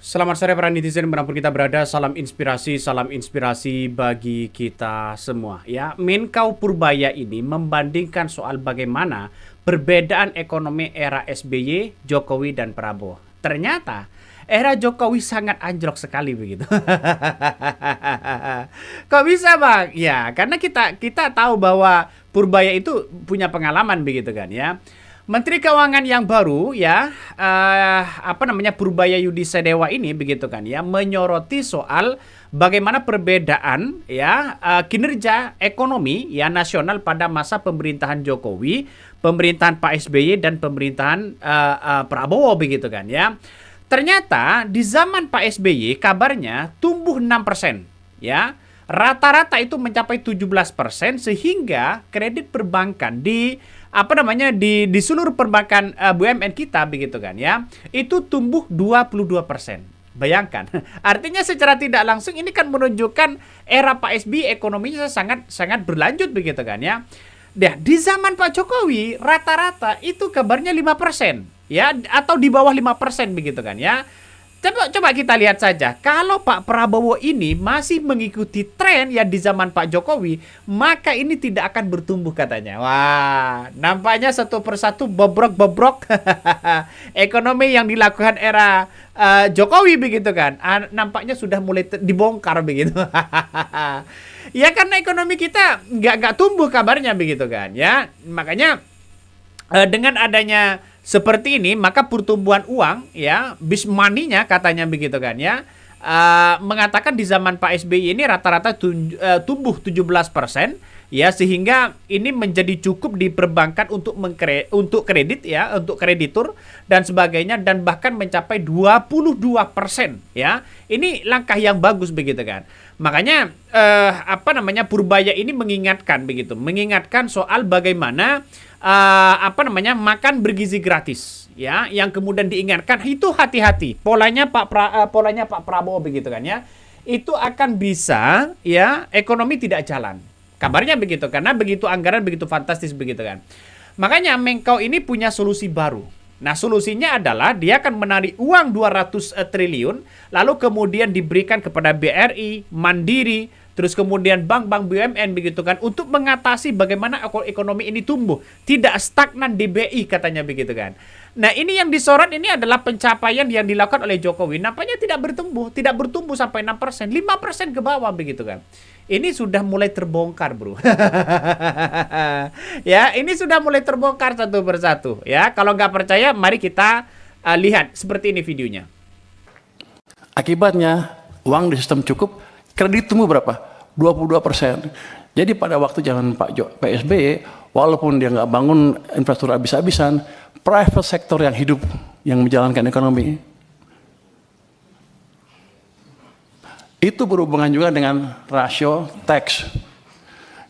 Selamat sore para netizen dimanapun kita berada, salam inspirasi bagi kita semua. Ya, Menkau Purbaya ini membandingkan soal bagaimana perbedaan ekonomi era SBY, Jokowi dan Prabowo. Ternyata era Jokowi sangat anjlok sekali begitu. Kok bisa bang? Ya, karena kita tahu bahwa Purbaya itu punya pengalaman begitu kan ya. Menteri Keuangan yang baru ya Purbaya Yudi Sedewa ini begitu kan ya menyoroti soal bagaimana perbedaan ya kinerja ekonomi ya nasional pada masa pemerintahan Jokowi, pemerintahan Pak SBY dan pemerintahan Prabowo begitu kan ya. Ternyata di zaman Pak SBY kabarnya tumbuh 6% ya. Rata-rata itu mencapai 17% sehingga kredit perbankan di seluruh perbankan BUMN kita begitu kan ya itu tumbuh 22%. Bayangkan, artinya secara tidak langsung ini kan menunjukkan era Pak SBY ekonominya sangat sangat berlanjut begitu kan ya. Di zaman Pak Jokowi rata-rata itu kabarnya 5% ya atau di bawah 5% begitu kan ya. Coba kita lihat saja, kalau Pak Prabowo ini masih mengikuti tren yang di zaman Pak Jokowi, maka ini tidak akan bertumbuh katanya. Wah, nampaknya satu persatu bobrok-bobrok ekonomi yang dilakukan era Jokowi begitu kan. Nampaknya sudah mulai dibongkar begitu. Ya karena ekonomi kita nggak tumbuh kabarnya begitu kan ya. Makanya dengan adanya seperti ini, maka pertumbuhan uang, ya, bis money-nya katanya begitu kan ya, mengatakan di zaman Pak SBY ini rata-rata tumbuh 17%, ya, sehingga ini menjadi cukup di perbankan untuk kredit, ya, untuk kreditur dan sebagainya, dan bahkan mencapai 22%, ya. Ini langkah yang bagus begitu kan. Makanya Purbaya ini mengingatkan soal bagaimana makan bergizi gratis ya, yang kemudian diingatkan itu hati-hati polanya Pak Prabowo begitu kan ya, itu akan bisa ya ekonomi tidak jalan kabarnya begitu karena begitu anggaran begitu fantastis begitu kan. Makanya Menkau ini punya solusi baru. Nah, solusinya adalah dia akan menarik uang 200 triliun lalu kemudian diberikan kepada BRI, Mandiri, terus kemudian bank-bank BUMN begitu kan untuk mengatasi bagaimana ekonomi ini tumbuh, tidak stagnan di BI katanya begitu kan. Nah, ini yang disorot ini adalah pencapaian yang dilakukan oleh Jokowi. Nampaknya tidak bertumbuh sampai 6%, 5% ke bawah begitu kan. Ini sudah mulai terbongkar, Bro. Ya, ini sudah mulai terbongkar satu persatu. Ya, kalau nggak percaya, mari kita lihat seperti ini videonya. Akibatnya, uang di sistem cukup, kredit tumbuh berapa? 22%. Jadi pada waktu zaman Pak SBY, walaupun dia nggak bangun infrastruktur habis-habisan, private sector yang hidup, yang menjalankan ekonomi, itu berhubungan juga dengan rasio tax.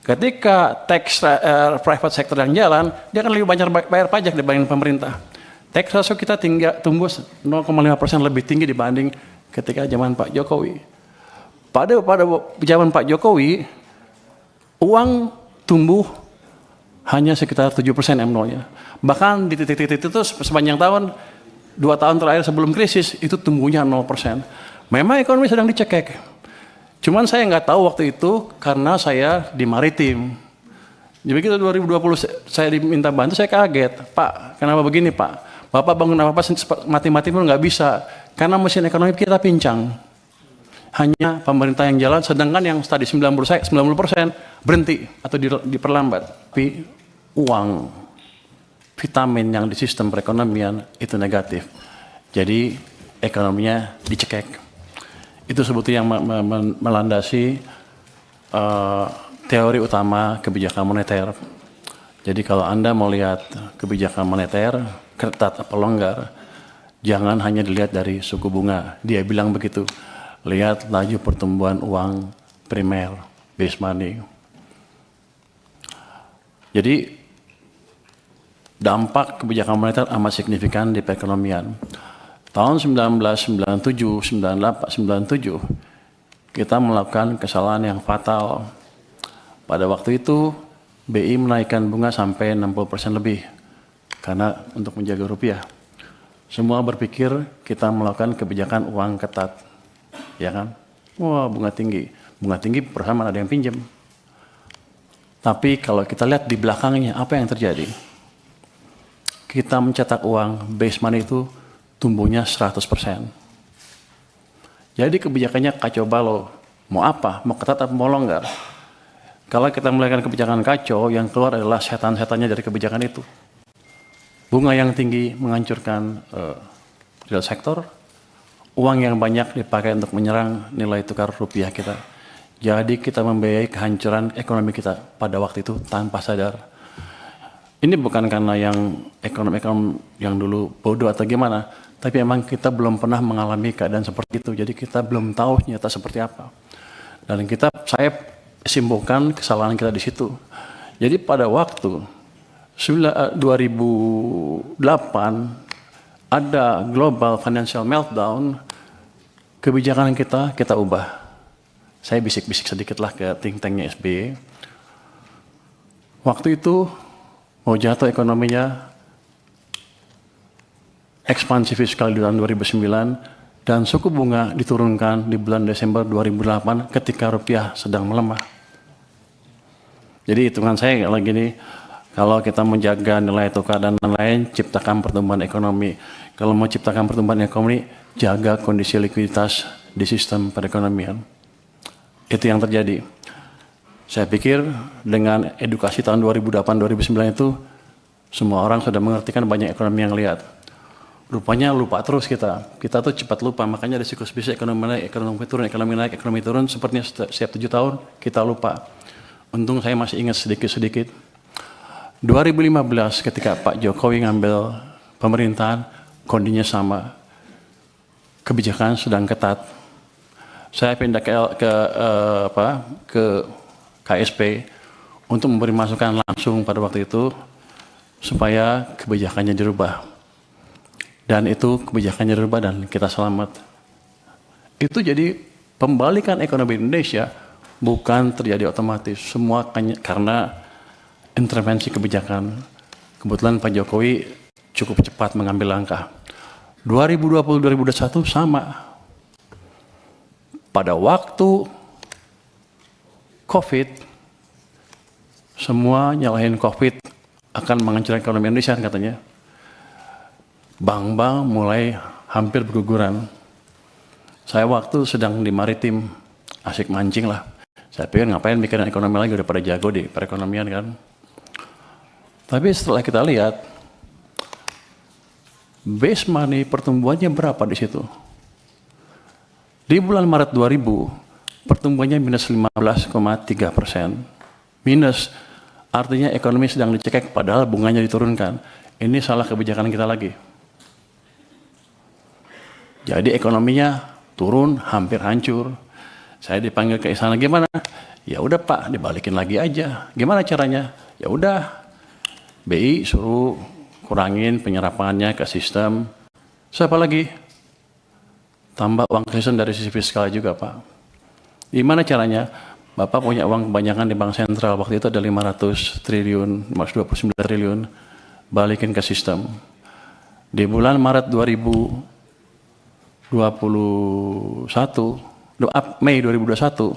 Ketika tax private sector yang jalan, dia akan lebih banyak bayar pajak dibanding pemerintah. Tax ratio kita tumbuh 0,5% lebih tinggi dibanding ketika zaman Pak Jokowi. Pada zaman Pak Jokowi, uang tumbuh hanya sekitar 7% M0-nya. Bahkan di titik-titik itu sepanjang tahun, 2 tahun terakhir sebelum krisis, itu tumbuhnya 0%. Memang ekonomi sedang dicekek. Cuman saya nggak tahu waktu itu karena saya di maritim. Jadi begitu 2020 saya diminta bantu, saya kaget. Pak, kenapa begini Pak? Bapak bangun apa-apa mati-mati pun nggak bisa. Karena mesin ekonomi kita pincang. Hanya pemerintah yang jalan, sedangkan yang tadi 90% berhenti atau diperlambat. Tapi uang, vitamin yang di sistem perekonomian itu negatif. Jadi ekonominya dicekek. Itu sebetulnya yang melandasi teori utama kebijakan moneter. Jadi kalau Anda mau lihat kebijakan moneter, ketat atau longgar, jangan hanya dilihat dari suku bunga. Dia bilang begitu. Lihat laju pertumbuhan uang primer, base money. Jadi dampak kebijakan moneter amat signifikan di perekonomian. Tahun 1997, 98, 97, kita melakukan kesalahan yang fatal. Pada waktu itu, BI menaikkan bunga sampai 60% lebih, karena untuk menjaga rupiah. Semua berpikir kita melakukan kebijakan uang ketat, ya kan? Wah, bunga tinggi perusahaan mana ada yang pinjam. Tapi kalau kita lihat di belakangnya apa yang terjadi? Kita mencetak uang, base money itu tumbuhnya 100%. Jadi kebijakannya kacau balau. Mau apa? Mau ketat atau mau longgar? Kalau kita melakukan kebijakan kacau, yang keluar adalah setan-setannya dari kebijakan itu. Bunga yang tinggi menghancurkan real sektor, uang yang banyak dipakai untuk menyerang nilai tukar rupiah kita. Jadi kita membiayai kehancuran ekonomi kita pada waktu itu tanpa sadar. Ini bukan karena yang ekonom-ekonom yang dulu bodoh atau gimana, tapi memang kita belum pernah mengalami keadaan seperti itu. Jadi kita belum tahu nyata seperti apa. Dan saya simpulkan kesalahan kita di situ. Jadi pada waktu 2008 ada global financial meltdown, kebijakan kita ubah. Saya bisik-bisik sedikit lah ke think tanknya SBY. Waktu itu mau jatuh ekonominya, ekspansi fiskal di tahun 2009, dan suku bunga diturunkan di bulan Desember 2008 ketika rupiah sedang melemah. Jadi hitungan saya lagi nih, kalau kita menjaga nilai tukar dan lain-lain, ciptakan pertumbuhan ekonomi. Kalau mau ciptakan pertumbuhan ekonomi, jaga kondisi likuiditas di sistem perekonomian. Itu yang terjadi. Saya pikir dengan edukasi tahun 2008-2009 itu, semua orang sudah mengerti kan banyak ekonomi yang lihat. Rupanya lupa terus kita. Kita tuh cepat lupa, makanya ada siklus bisnis ekonomi naik, ekonomi naik, ekonomi turun, sepertinya setiap 7 tahun kita lupa. Untung saya masih ingat sedikit-sedikit. 2015 ketika Pak Jokowi ngambil pemerintahan, kondisinya sama. Kebijakan sedang ketat. Saya pindah ke KSP untuk memberi masukan langsung pada waktu itu supaya kebijakannya dirubah. Dan itu kebijakannya dirubah dan kita selamat. Itu jadi pembalikan ekonomi Indonesia bukan terjadi otomatis. Semua karena intervensi kebijakan. Kebetulan Pak Jokowi cukup cepat mengambil langkah. 2020-2021 sama. Pada waktu COVID, semua nyalahin COVID akan menghancurkan ekonomi Indonesia katanya. Bank-bank mulai hampir berguguran. Saya waktu sedang di maritim, asik mancing lah. Saya pikir ngapain mikirin ekonomi lagi, udah pada jago di perekonomian kan. Tapi setelah kita lihat, base money pertumbuhannya berapa di situ? Di bulan Maret 2000, pertumbuhannya minus 15,3%. Minus, artinya ekonomi sedang dicekek padahal bunganya diturunkan. Ini salah kebijakan kita lagi. Jadi ekonominya turun, hampir hancur. Saya dipanggil ke istana, gimana? Ya udah Pak, dibalikin lagi aja. Gimana caranya? Ya udah, BI suruh kurangin penyerapannya ke sistem. Siapa lagi? Tambah uang sistem dari sisi fiskal juga Pak. Gimana caranya? Bapak punya uang kebanyakan di Bank Sentral. Waktu itu ada 500 triliun, 529 triliun. Balikin ke sistem. Di bulan Maret 2021, Mei 2021,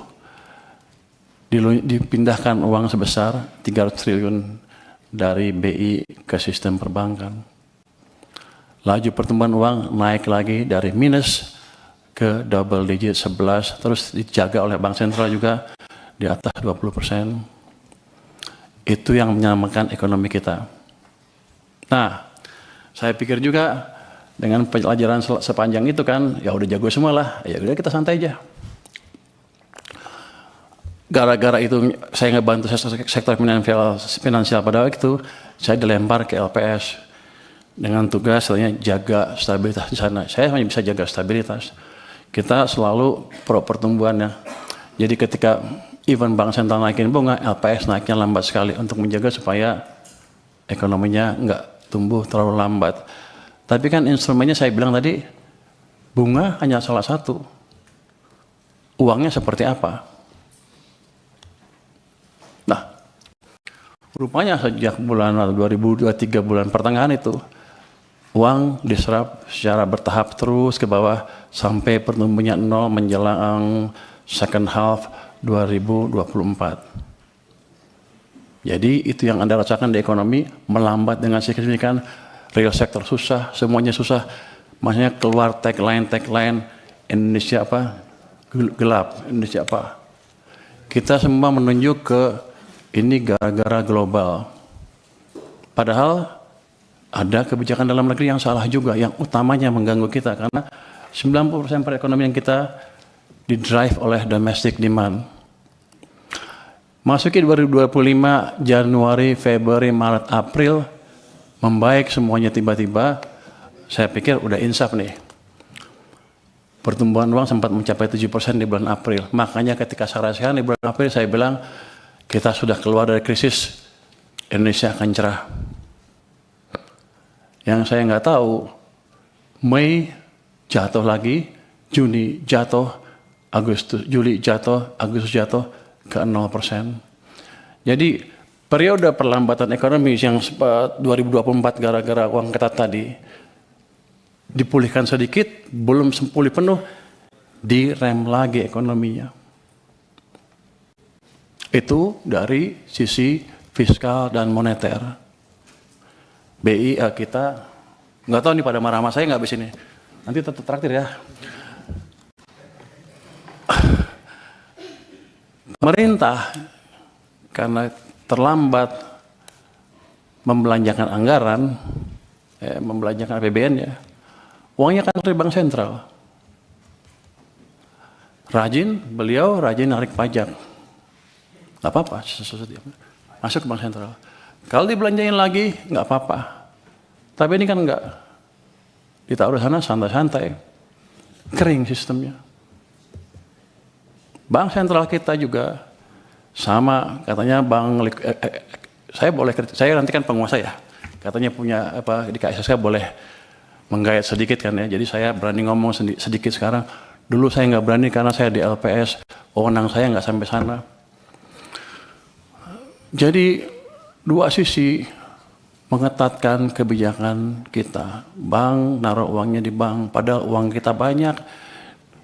dipindahkan uang sebesar 300 triliun dari BI ke sistem perbankan. Laju pertumbuhan uang naik lagi dari minus ke double digit 11, terus dijaga oleh Bank Sentral juga di atas 20%. Itu yang menyelamatkan ekonomi kita. Nah, saya pikir juga dengan pelajaran sepanjang itu kan, ya udah jago semua lah, ya udah kita santai aja. Gara-gara itu saya ngebantu sektor finansial pada waktu itu, saya dilempar ke LPS dengan tugas katanya jaga stabilitas di sana. Saya hanya bisa jaga stabilitas. Kita selalu pro pertumbuhannya. Jadi ketika even Bank Sentral naikin bunga, LPS naiknya lambat sekali untuk menjaga supaya ekonominya nggak tumbuh terlalu lambat. Tapi kan instrumennya saya bilang tadi, bunga hanya salah satu. Uangnya seperti apa? Nah, rupanya sejak bulan 2023 bulan pertengahan itu, uang diserap secara bertahap terus ke bawah sampai pertumbuhannya nol menjelang second half 2024. Jadi itu yang Anda rasakan di ekonomi, melambat dengan signifikan, real sector susah, semuanya susah. Makanya keluar tagline Indonesia apa? Gelap, Indonesia apa? Kita semua menunjuk ke ini gara-gara global. Padahal ada kebijakan dalam negeri yang salah juga, yang utamanya mengganggu kita karena 90% perekonomian kita didrive oleh domestic demand. Masuki 2025, Januari, Februari, Maret, April, membaik semuanya tiba-tiba, saya pikir udah insaf nih. Pertumbuhan uang sempat mencapai 7% di bulan April. Makanya ketika saya rasakan di bulan April, saya bilang, kita sudah keluar dari krisis, Indonesia akan cerah. Yang saya nggak tahu, Mei jatuh lagi, Juni jatuh, Juli jatuh, Agustus jatuh, ke 0%. Jadi periode perlambatan ekonomi yang 2024 gara-gara uang ketat tadi dipulihkan sedikit, belum pulih penuh, direm lagi ekonominya. Itu dari sisi fiskal dan moneter. BI kita nggak tahu nih pada marah sama saya nggak habis ini. Nanti tetap traktir ya. Pemerintah karena terlambat membelanjakan anggaran, membelanjakan APBN ya, uangnya kan dari bank sentral. Beliau rajin narik pajak, nggak apa-apa, masuk ke bank sentral. Kalau dibelanjain lagi nggak apa-apa, tapi ini kan nggak ditaruh sana santai-santai, kering sistemnya. Bank sentral kita juga sama, katanya saya nanti kan penguasa ya, katanya punya apa di KSSK boleh menggayat sedikit kan ya, jadi saya berani ngomong sedikit sekarang. Dulu saya nggak berani karena saya di LPS, wewenang saya nggak sampai sana. Jadi dua sisi mengetatkan kebijakan kita. Bank naruh uangnya di bank, padahal uang kita banyak.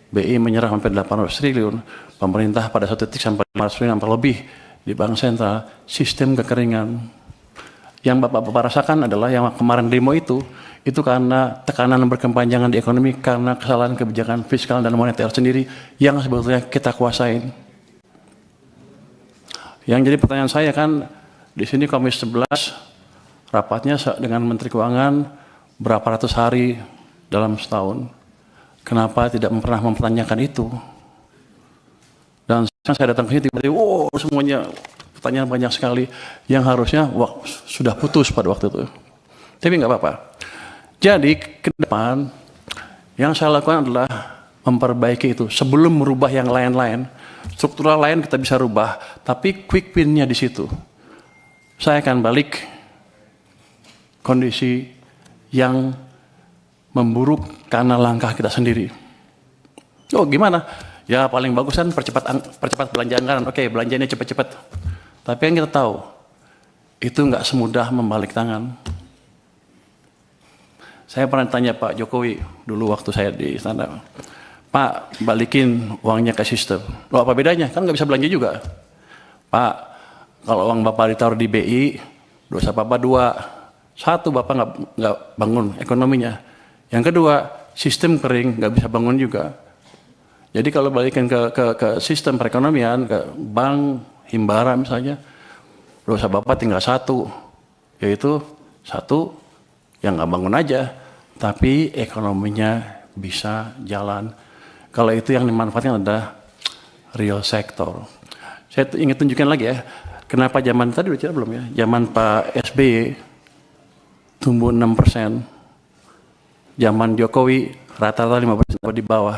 BI menyerah sampai 800 triliun, pemerintah pada satu titik sampai 500 triliun sampai lebih di bank sentral, sistem kekeringan. Yang Bapak-Bapak rasakan adalah yang kemarin demo itu karena tekanan berkepanjangan di ekonomi karena kesalahan kebijakan fiskal dan moneter sendiri yang sebetulnya kita kuasain. Yang jadi pertanyaan saya kan, di sini Komisi 11 rapatnya dengan Menteri Keuangan berapa ratus hari dalam setahun. Kenapa tidak pernah mempertanyakan itu? Dan saya datang ke sini tiba-tiba, wow, semuanya pertanyaan banyak sekali yang harusnya sudah putus pada waktu itu. Tapi nggak apa-apa. Jadi ke depan yang saya lakukan adalah memperbaiki itu sebelum merubah yang lain-lain. Struktural lain kita bisa rubah, tapi quick win-nya di situ. Saya akan balik kondisi yang memburuk karena langkah kita sendiri. Oh gimana? Ya paling bagus kan percepat belanja anggaran. Oke, belanjanya cepat-cepat. Tapi yang kita tahu, itu nggak semudah membalik tangan. Saya pernah tanya Pak Jokowi dulu waktu saya di istana, Pak balikin uangnya ke sistem. Loh apa bedanya? Kan nggak bisa belanja juga. Pak, kalau uang Bapak ditaruh di BI, dosa Bapak dua. Satu, Bapak nggak bangun ekonominya. Yang kedua, sistem kering, nggak bisa bangun juga. Jadi kalau balikin ke sistem perekonomian, ke bank, himbara misalnya, dosa Bapak tinggal satu, yaitu satu yang nggak bangun aja, tapi ekonominya bisa jalan. Kalau itu yang dimanfaatkan adalah real sector. Saya ingin tunjukkan lagi ya, kenapa zaman tadi udah cerita belum ya, zaman Pak SBY tumbuh 6%. Zaman Jokowi rata-rata 5% di bawah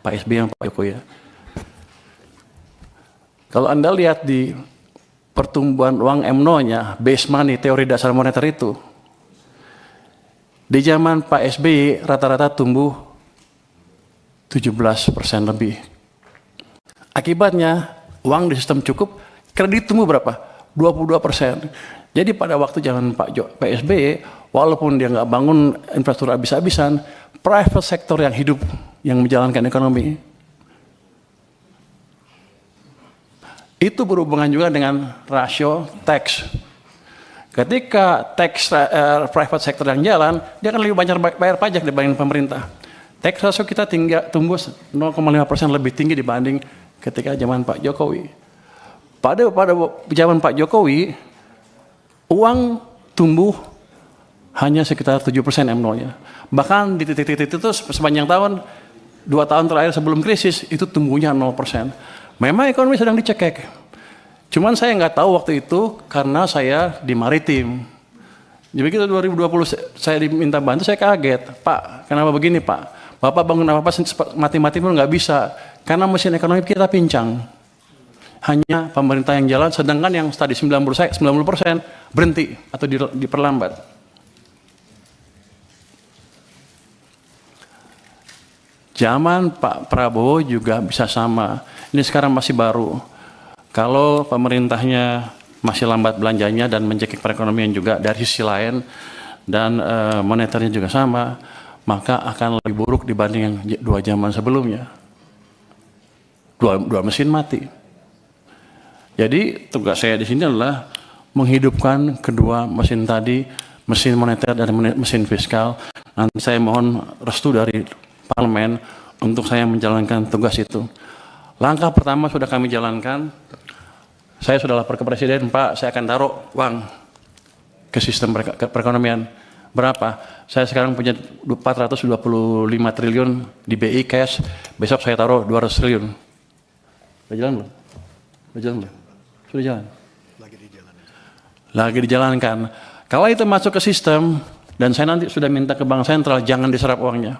Pak SBY yang Pak Jokowi ya. Kalau Anda lihat di pertumbuhan uang MNO-nya, base money, teori dasar moneter itu, di zaman Pak SBY rata-rata tumbuh 17% lebih. Akibatnya uang di sistem cukup, kredit tumbuh berapa? 22%. Jadi pada waktu zaman Pak SBY, walaupun dia nggak bangun infrastruktur habis-habisan, private sector yang hidup, yang menjalankan ekonomi. Itu berhubungan juga dengan rasio tax. Ketika tax private sector yang jalan, dia akan lebih banyak bayar pajak dibanding pemerintah. Tax ratio kita tumbuh 0,5% lebih tinggi dibanding ketika zaman Pak Jokowi. Pada zaman Pak Jokowi, uang tumbuh hanya sekitar 7% M0-nya. Bahkan di titik-titik itu sepanjang tahun, 2 tahun terakhir sebelum krisis, itu tumbuhnya 0%. Memang ekonomi sedang dicekek. Cuman saya nggak tahu waktu itu karena saya di maritim. Jadi begitu 2020 saya diminta bantu, saya kaget. Pak, kenapa begini Pak? Bapak bangun apa-apa mati-mati pun nggak bisa. Karena mesin ekonomi kita pincang. Hanya pemerintah yang jalan, sedangkan yang tadi 90% berhenti atau diperlambat. Zaman Pak Prabowo juga bisa sama. Ini sekarang masih baru. Kalau pemerintahnya masih lambat belanjanya dan mencekik perekonomian juga dari sisi lain, dan moneternya juga sama, maka akan lebih buruk dibanding yang 2 zaman sebelumnya. Dua mesin mati. Jadi tugas saya di sini adalah menghidupkan kedua mesin tadi, mesin moneter dan mesin fiskal. Nanti saya mohon restu dari parlemen untuk saya menjalankan tugas itu. Langkah pertama sudah kami jalankan. Saya sudah lapor ke Presiden, Pak, saya akan taruh uang ke sistem perekonomian. Berapa? Saya sekarang punya 425 triliun di BI cash, besok saya taruh 200 triliun. Sudah jalan belum? Sudah jalan belum? Sudah jalan? Lagi dijalankan. Kalau itu masuk ke sistem, dan saya nanti sudah minta ke Bank Sentral, jangan diserap uangnya.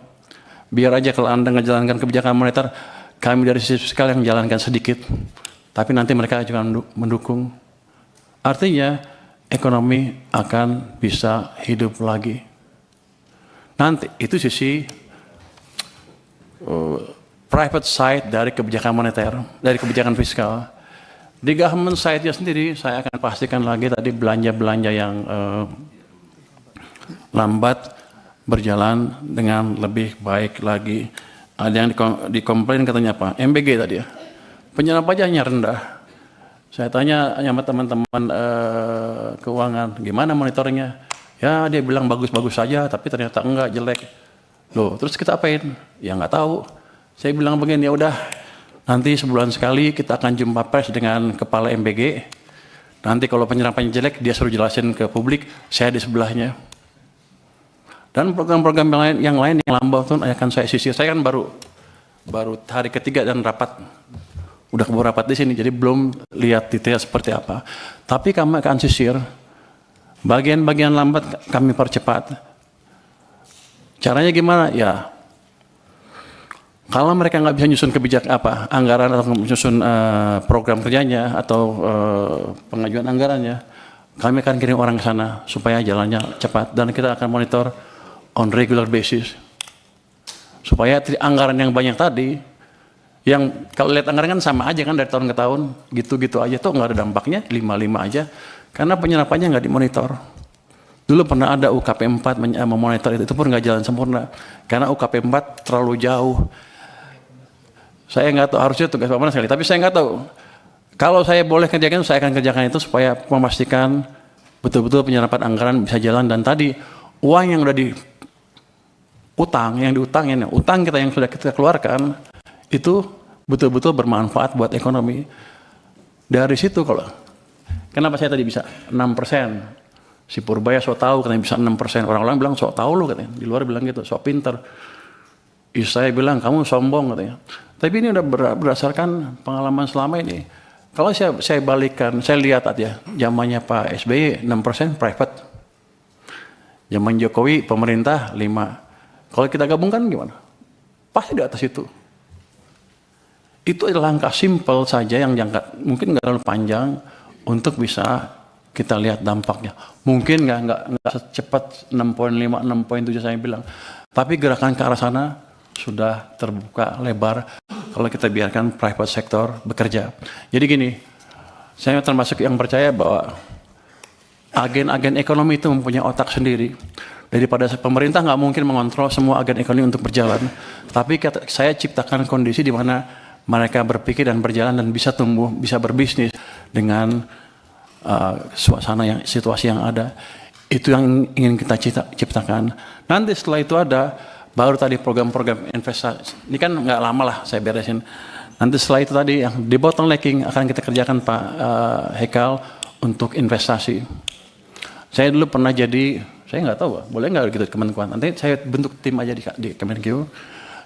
Biar aja kalau Anda menjalankan kebijakan moneter, kami dari sisi fiskal yang menjalankan sedikit. Tapi nanti mereka juga mendukung. Artinya, ekonomi akan bisa hidup lagi. Nanti, itu sisi private side dari kebijakan moneter, dari kebijakan fiskal. Di government side-nya sendiri, saya akan pastikan lagi tadi belanja-belanja yang lambat berjalan dengan lebih baik lagi. Ada yang dikomplain katanya apa? MBG tadi ya. Penyerapan pajaknya rendah. Saya tanya sama teman-teman keuangan, gimana monitornya? Ya dia bilang bagus-bagus saja, tapi ternyata enggak, jelek. Loh, terus kita apain? Ya nggak tahu. Saya bilang begini, ya udah, nanti sebulan sekali kita akan jumpa pers dengan kepala MBG. Nanti kalau penyerapannya jelek, dia suruh jelasin ke publik, saya di sebelahnya. Dan program-program yang lain yang lambat tuh akan saya sisir. Saya kan baru hari ketiga dan rapat. Udah keburu rapat di sini, jadi belum lihat detail seperti apa. Tapi kami akan sisir. Bagian-bagian lambat kami percepat. Caranya gimana? Ya, kalau mereka nggak bisa nyusun anggaran atau nyusun program kerjanya atau pengajuan anggarannya, kami akan kirim orang ke sana supaya jalannya cepat dan kita akan monitor on regular basis supaya anggaran yang banyak tadi, yang kalau lihat anggaran kan sama aja kan dari tahun ke tahun, gitu-gitu aja tuh nggak ada dampaknya, 5-5 aja, karena penyerapannya nggak dimonitor. Dulu pernah ada UKP 4 memonitor itu pun nggak jalan sempurna karena UKP 4 terlalu jauh. Saya nggak tahu, harusnya tugas Pak Mana sekali, tapi saya nggak tahu. Kalau saya boleh kerjakan, saya akan kerjakan itu supaya memastikan betul-betul penyerapan anggaran bisa jalan. Dan tadi uang yang udah utang kita yang sudah kita keluarkan itu betul-betul bermanfaat buat ekonomi. Dari situ kenapa saya tadi bisa 6%? Si Purbaya sok tahu katanya bisa 6%. Orang-orang bilang sok tahu lu katanya. Di luar bilang gitu, sok pinter. Saya bilang kamu sombong katanya. Tapi ini udah berdasarkan pengalaman selama ini. Kalau saya balikkan, saya lihat aja zamannya Pak SBY 6% private. Zaman Jokowi pemerintah 5%. Kalau kita gabungkan gimana? Pasti di atas itu. Itu adalah langkah simpel saja yang jangka mungkin nggak terlalu panjang untuk bisa kita lihat dampaknya. Mungkin nggak secepat 6,5, 6,7 saya bilang. Tapi gerakan ke arah sana sudah terbuka lebar kalau kita biarkan private sector bekerja. Jadi gini, saya termasuk yang percaya bahwa agen-agen ekonomi itu mempunyai otak sendiri. Daripada pemerintah nggak mungkin mengontrol semua agen ekonomi untuk berjalan. Tapi saya ciptakan kondisi di mana mereka berpikir dan berjalan dan bisa tumbuh, bisa berbisnis dengan situasi yang ada. Itu yang ingin kita ciptakan. Nanti setelah itu ada, baru tadi program-program investasi. Ini kan nggak lama lah saya beresin. Nanti setelah itu tadi yang debottlenecking akan kita kerjakan Pak Hekal untuk investasi. Saya dulu pernah jadi, saya nggak tahu, boleh nggak gitu Kemenkuan. Nanti saya bentuk tim aja di Kemenku.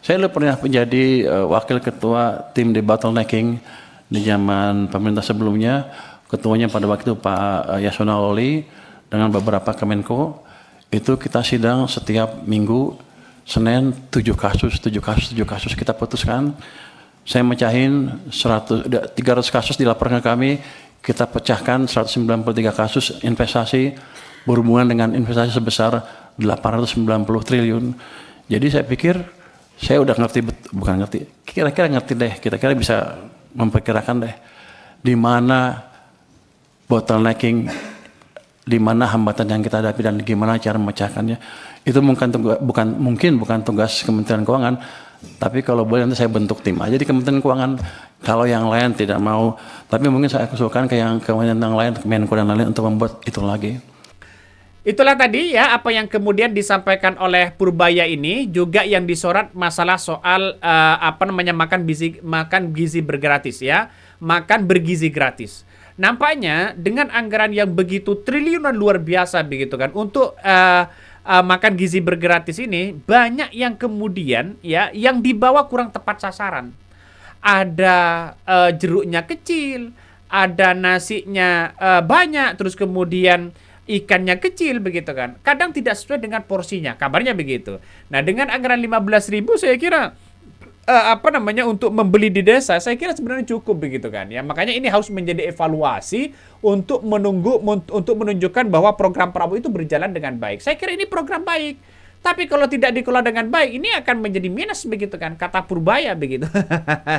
Saya dulu pernah menjadi wakil ketua tim debottlenecking di zaman pemerintah sebelumnya. Ketuanya pada waktu itu Pak Yasona Lawli dengan beberapa Kemenko. Itu kita sidang setiap minggu, Senin 7 kasus kita putuskan. Saya mecahin 300 kasus dilaporkan ke kami, kita pecahkan 193 kasus investasi berhubungan dengan investasi sebesar 890 triliun. Jadi saya pikir, saya udah kira-kira ngerti deh, kira-kira bisa memperkirakan deh, di mana bottlenecking, di mana hambatan yang kita hadapi dan gimana cara memecahkannya. Itu bukan tugas Kementerian Keuangan, tapi kalau boleh nanti saya bentuk tim aja di Kementerian Keuangan. Kalau yang lain tidak mau, tapi mungkin saya usulkan ke kementerian yang lain, Menko dan lain untuk membuat itu lagi. Itulah tadi ya apa yang kemudian disampaikan oleh Purbaya ini, juga yang disorot masalah soal makan gizi bergratis ya, makan bergizi gratis. Nampaknya dengan anggaran yang begitu triliunan luar biasa begitu kan untuk makan gizi bergratis ini, banyak yang kemudian ya yang dibawa kurang tepat sasaran. Ada jeruknya kecil, ada nasinya banyak, terus kemudian ikannya kecil begitu kan. Kadang tidak sesuai dengan porsinya, kabarnya begitu. Nah, dengan anggaran 15.000 saya kira untuk membeli di desa, saya kira sebenarnya cukup begitu kan ya. Makanya ini harus menjadi evaluasi untuk menunjukkan bahwa program Prabowo itu berjalan dengan baik. Saya kira ini program baik. Tapi kalau tidak dikelola dengan baik, ini akan menjadi minus begitu kan, kata Purbaya begitu.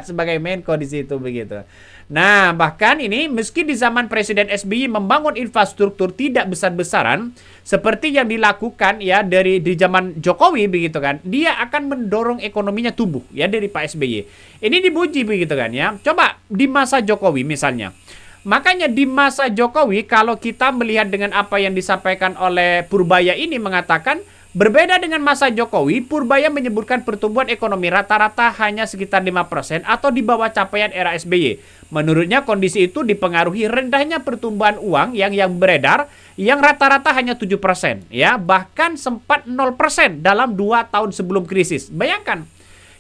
Sebagai Menko di situ begitu. Nah, bahkan ini meski di zaman Presiden SBY membangun infrastruktur tidak besar-besaran seperti yang dilakukan ya di zaman Jokowi begitu kan, dia akan mendorong ekonominya tumbuh ya dari Pak SBY. Ini dipuji begitu kan ya. Coba di masa Jokowi misalnya. Makanya di masa Jokowi kalau kita melihat dengan apa yang disampaikan oleh Purbaya ini mengatakan berbeda dengan masa Jokowi, Purbaya menyebutkan pertumbuhan ekonomi rata-rata hanya sekitar 5% atau di bawah capaian era SBY. Menurutnya kondisi itu dipengaruhi rendahnya pertumbuhan uang yang beredar yang rata-rata hanya 7%. Ya, bahkan sempat 0% dalam 2 tahun sebelum krisis. Bayangkan,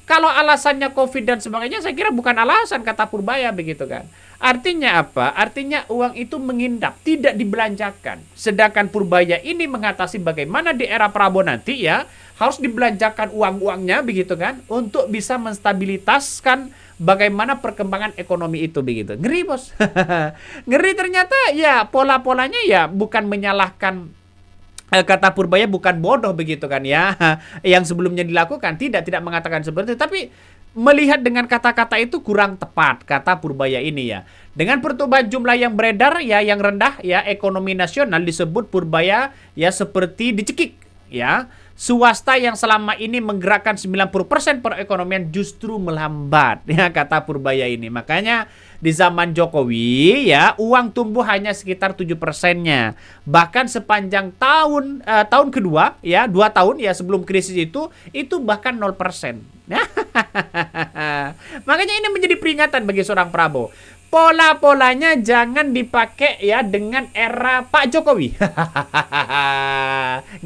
kalau alasannya COVID dan sebagainya, saya kira bukan alasan, kata Purbaya begitu kan. Artinya apa? Artinya uang itu mengendap, tidak dibelanjakan. Sedangkan Purbaya ini mengatasi bagaimana di era Prabowo nanti ya, harus dibelanjakan uang-uangnya begitu kan, untuk bisa menstabilitaskan bagaimana perkembangan ekonomi itu begitu. Ngeri bos. Ngeri ternyata ya, pola-polanya ya bukan menyalahkan, kata Purbaya bukan bodoh begitu kan ya, yang sebelumnya dilakukan tidak mengatakan seperti itu, tapi melihat dengan kata-kata itu kurang tepat, kata Purbaya ini ya. Dengan pertumbuhan jumlah yang beredar ya yang rendah ya, ekonomi nasional disebut Purbaya ya seperti dicekik ya. Swasta yang selama ini menggerakkan 90% perekonomian justru melambat ya, kata Purbaya ini. Makanya di zaman Jokowi ya uang tumbuh hanya sekitar 7%-nya. Bahkan sepanjang tahun kedua ya, 2 tahun ya sebelum krisis itu bahkan 0%. Makanya ini menjadi peringatan bagi seorang Prabowo. Pola-polanya jangan dipakai ya dengan era Pak Jokowi.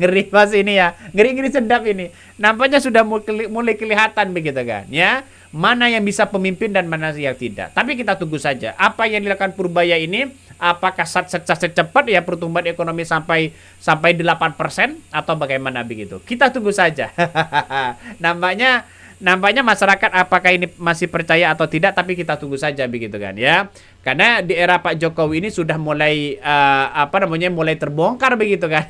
Ngeri pas ini ya, ngeri sedap ini. Nampaknya sudah mulai kelihatan begitu kan ya, mana yang bisa pemimpin dan mana yang tidak. Tapi kita tunggu saja apa yang dilakukan Purbaya ini, apakah secepat ya pertumbuhan ekonomi sampai 8% atau bagaimana begitu. Kita tunggu saja. Nampaknya masyarakat apakah ini masih percaya atau tidak, tapi kita tunggu saja begitu kan ya. Karena di era Pak Jokowi ini sudah mulai mulai terbongkar begitu kan.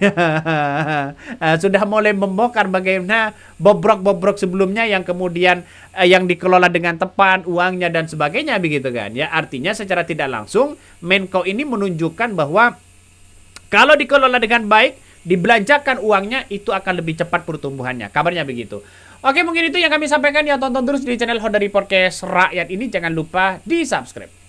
Sudah mulai membongkar bagaimana bobrok-bobrok sebelumnya yang kemudian yang dikelola dengan tepat uangnya dan sebagainya begitu kan ya. Artinya secara tidak langsung Menko ini menunjukkan bahwa Kalau dikelola dengan baik, dibelanjakan uangnya, itu akan lebih cepat pertumbuhannya. Kabarnya begitu. Oke, mungkin itu yang kami sampaikan ya. Tonton terus di channel Honda Podcast Rakyat ini. Jangan lupa di subscribe.